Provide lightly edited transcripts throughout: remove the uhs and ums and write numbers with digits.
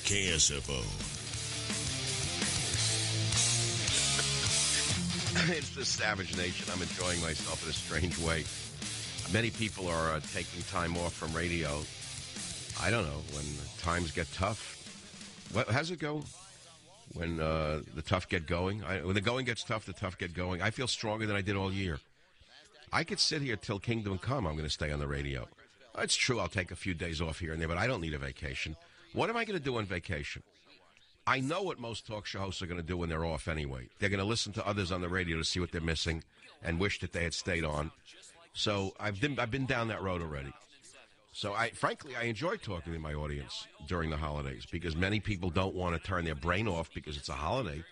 KSFO. It's the Savage Nation. I'm enjoying myself in a strange way. Many people are taking time off from radio. I don't know, when times get tough. How's it go? When the tough get going? When the going gets tough, the tough get going. I feel stronger than I did all year. I could sit here till kingdom come. I'm going to stay on the radio. It's true, I'll take a few days off here and there, but I don't need a vacation. What am I going to do on vacation? I know what most talk show hosts are going to do when they're off anyway. They're going to listen to others on the radio to see what they're missing and wish that they had stayed on. So I've been down that road already. So frankly, I enjoy talking to my audience during the holidays because many people don't want to turn their brain off because it's a holiday.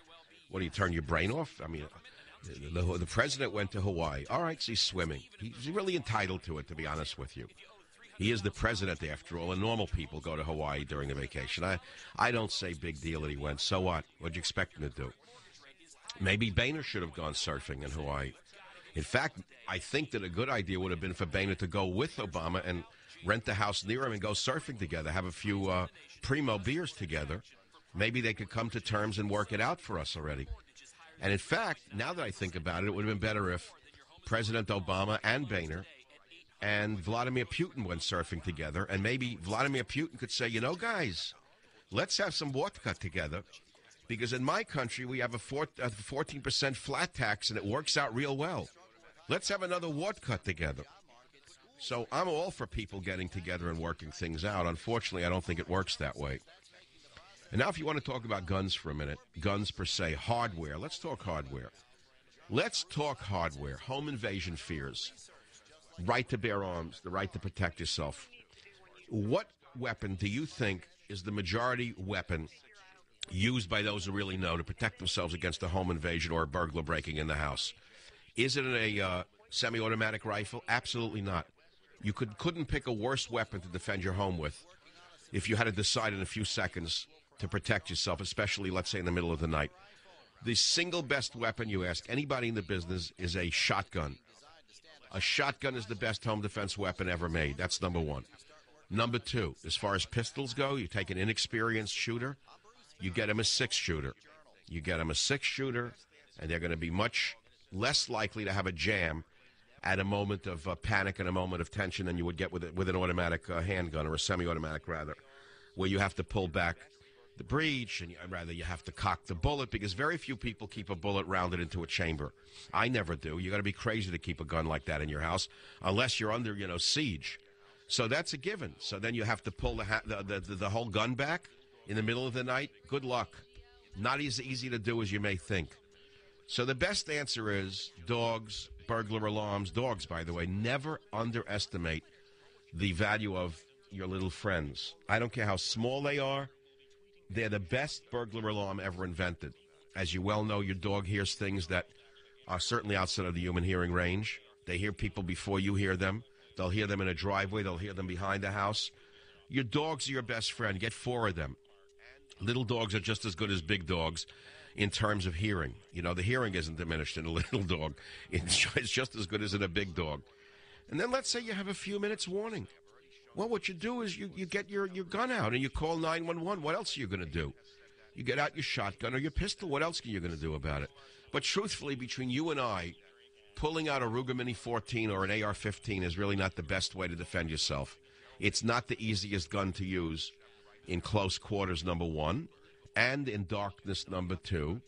What do you turn your brain off? I mean, the president went to Hawaii. All right, so he's swimming. He's really entitled to it, to be honest with you. He is the president, after all, and normal people go to Hawaii during the vacation. I don't say big deal that he went. So what? What'd you expect him to do? Maybe Boehner should have gone surfing in Hawaii. In fact, I think that a good idea would have been for Boehner to go with Obama and rent the house near him and go surfing together, have a few primo beers together. Maybe they could come to terms and work it out for us already. And in fact, now that I think about it, it would have been better if President Obama and Boehner and Vladimir Putin went surfing together, and maybe Vladimir Putin could say, you know, guys, let's have some vodka together, because in my country we have a 14% flat tax, and it works out real well. Let's have another vodka together. So I'm all for people getting together and working things out. Unfortunately, I don't think it works that way. And now if you want to talk about guns for a minute, guns per se, hardware, let's talk hardware. Let's talk hardware, home invasion fears. Right to bear arms, the right to protect yourself. What weapon do you think is the majority weapon used by those who really know to protect themselves against a home invasion or a burglar breaking in the house? Is it a semi-automatic rifle? Absolutely not. You couldn't pick a worse weapon to defend your home with if you had to decide in a few seconds to protect yourself, especially, let's say, in the middle of the night. The single best weapon, you ask anybody in the business, is a shotgun. A shotgun is the best home defense weapon ever made. That's number one. Number two, as far as pistols go, you take an inexperienced shooter, you get him a six-shooter. You get him a six-shooter, and they're going to be much less likely to have a jam at a moment of panic and a moment of tension than you would get with an automatic handgun, or a semi-automatic, rather, where you have to pull back the breech, and you have to cock the bullet, because very few people keep a bullet rounded into a chamber. I never do. You got to be crazy to keep a gun like that in your house, unless you're under, siege. So that's a given. So then you have to pull the whole gun back in the middle of the night. Good luck. Not as easy to do as you may think. So the best answer is dogs, burglar alarms. Dogs, by the way, never underestimate the value of your little friends. I don't care how small they are. They're the best burglar alarm ever invented. As you well know, your dog hears things that are certainly outside of the human hearing range. They hear people before you hear them. They'll hear them in a driveway. They'll hear them behind the house. Your dogs are your best friend. Get 4 of them. Little dogs are just as good as big dogs in terms of hearing. The hearing isn't diminished in a little dog. It's just as good as in a big dog. And then let's say you have a few minutes warning. Well, what you do is you get your gun out and you call 911. What else are you going to do? You get out your shotgun or your pistol. What else are you going to do about it? But truthfully, between you and I, pulling out a Ruger Mini 14 or an AR-15 is really not the best way to defend yourself. It's not the easiest gun to use in close quarters, number one, and in darkness, number two,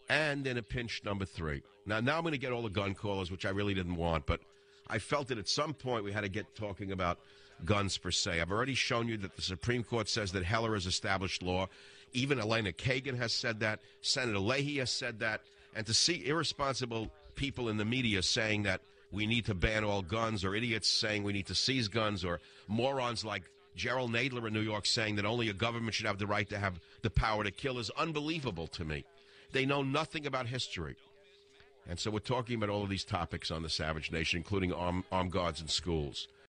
and in a pinch, number three. Now I'm going to get all the gun callers, which I really didn't want, but I felt that at some point we had to get talking about guns per se. I've already shown you that the Supreme Court says that Heller has established law. Even Elena Kagan has said that. Senator Leahy has said that. And to see irresponsible people in the media saying that we need to ban all guns, or idiots saying we need to seize guns, or morons like Gerald Nadler in New York saying that only a government should have the right to have the power to kill, is unbelievable to me. They know nothing about history. And so we're talking about all of these topics on the Savage Nation, including armed guards in schools.